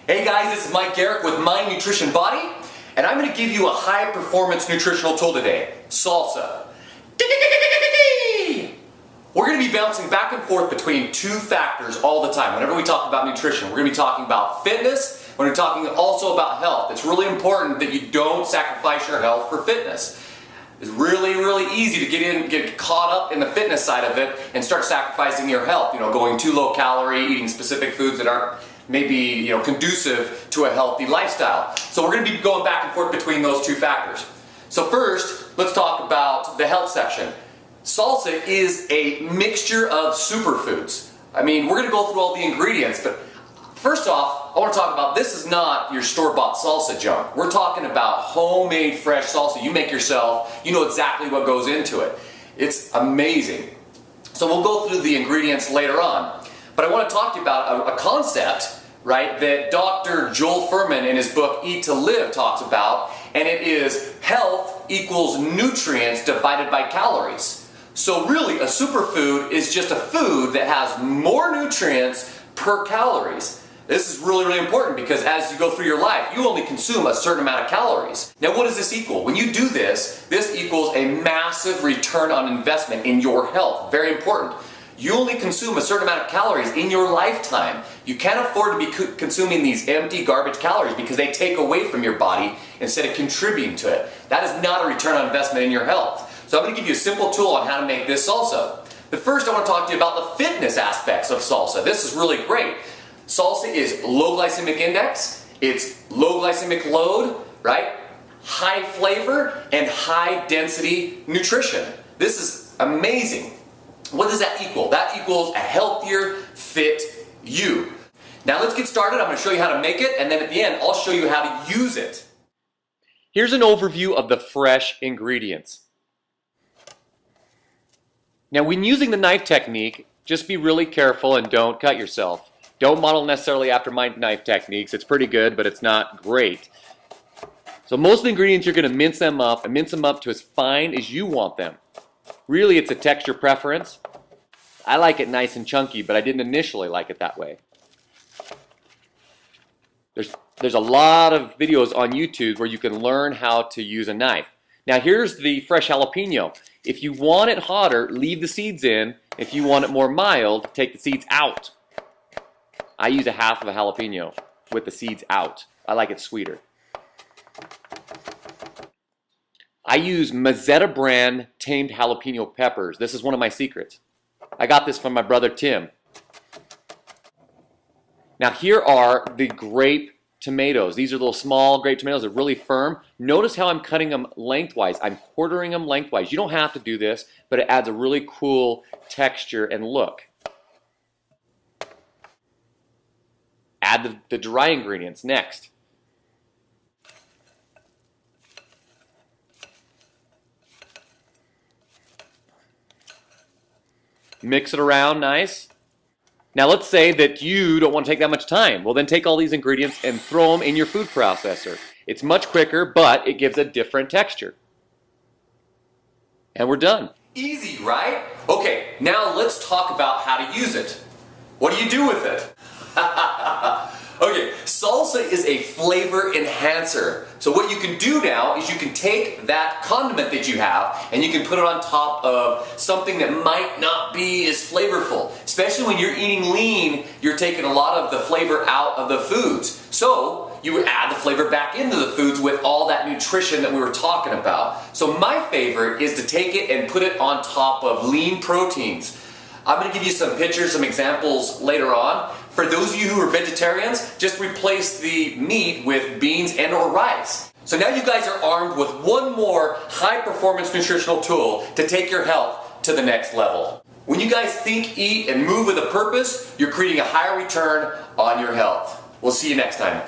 Hey guys, this is Mike Garrick with My Nutrition Body, and I'm going to give you a high performance nutritional tool today, Salsa. We're going to be bouncing back and forth between two factors all the time. Whenever we talk about nutrition, we're going to be talking about fitness, we're going to be talking also about health. It's really important that you don't sacrifice your health for fitness. It's really easy to get caught up in the fitness side of it and start sacrificing your health, going too low calorie, eating specific foods that aren't maybe conducive to a healthy lifestyle. So we're going to be going back and forth between those two factors. So first, let's talk about the health section. Salsa is a mixture of superfoods. I mean, we're going to go through all the ingredients, but first off, I want to talk about this is not your store-bought salsa junk. We're talking about homemade fresh salsa you make yourself. You know exactly what goes into it. It's amazing. So we'll go through the ingredients later on. But I want to talk to you about a concept, right, that Dr. Joel Fuhrman in his book Eat to Live talks about, and it is health equals nutrients divided by calories. So really, a superfood is just a food that has more nutrients per calories. This is really important because as you go through your life, you only consume a certain amount of calories. Now what does this equal? When you do this, this equals a massive return on investment in your health. Very important. You only consume a certain amount of calories in your lifetime. You can't afford to be consuming these empty garbage calories because they take away from your body instead of contributing to it. That is not a return on investment in your health. So I'm going to give you a simple tool on how to make this salsa. But first I want to talk to you about the fitness aspects of salsa. This is really great. Salsa is low glycemic index, it's low glycemic load, right? High flavor and high density nutrition. This is amazing. What does that equal? That equals a healthier, fit you. Now let's get started. I'm going to show you how to make it, and then at the end I'll show you how to use it. Here's an overview of the fresh ingredients. Now when using the knife technique, just be really careful and don't cut yourself. Don't model necessarily after my knife techniques. It's pretty good, but it's not great. So most of the ingredients you're going to mince them up and mince them up to as fine as you want them. Really, it's a texture preference. I like it nice and chunky, but I didn't initially like it that way. There's a lot of videos on YouTube where you can learn how to use a knife. Now here's the fresh jalapeno. If you want it hotter, leave the seeds in. If you want it more mild, take the seeds out. I use a half of a jalapeno with the seeds out. I like it sweeter. I use Mazzetta brand tamed jalapeno peppers. This is one of my secrets. I got this from my brother Tim. Now here are the grape tomatoes. These are little small grape tomatoes. They're really firm. Notice how I'm cutting them lengthwise. I'm quartering them lengthwise. You don't have to do this, but it adds a really cool texture and look. Add the dry ingredients next. Mix it around nice. Now let's say that you don't want to take that much time. Well then take all these ingredients and throw them in your food processor. It's much quicker, but it gives a different texture. And we're done. Easy, right? Okay, now let's talk about how to use it. What do you do with it? Okay, salsa is a flavor enhancer. So what you can do now is you can take that condiment that you have and you can put it on top of something that might not be as flavorful. Especially when you're eating lean, you're taking a lot of the flavor out of the foods. So you would add the flavor back into the foods with all that nutrition that we were talking about. So my favorite is to take it and put it on top of lean proteins. I'm going to give you some pictures, some examples later on. For those of you who are vegetarians, just replace the meat with beans and or rice. So now you guys are armed with one more high-performance nutritional tool to take your health to the next level. When you guys think, eat, and move with a purpose, you're creating a higher return on your health. We'll see you next time.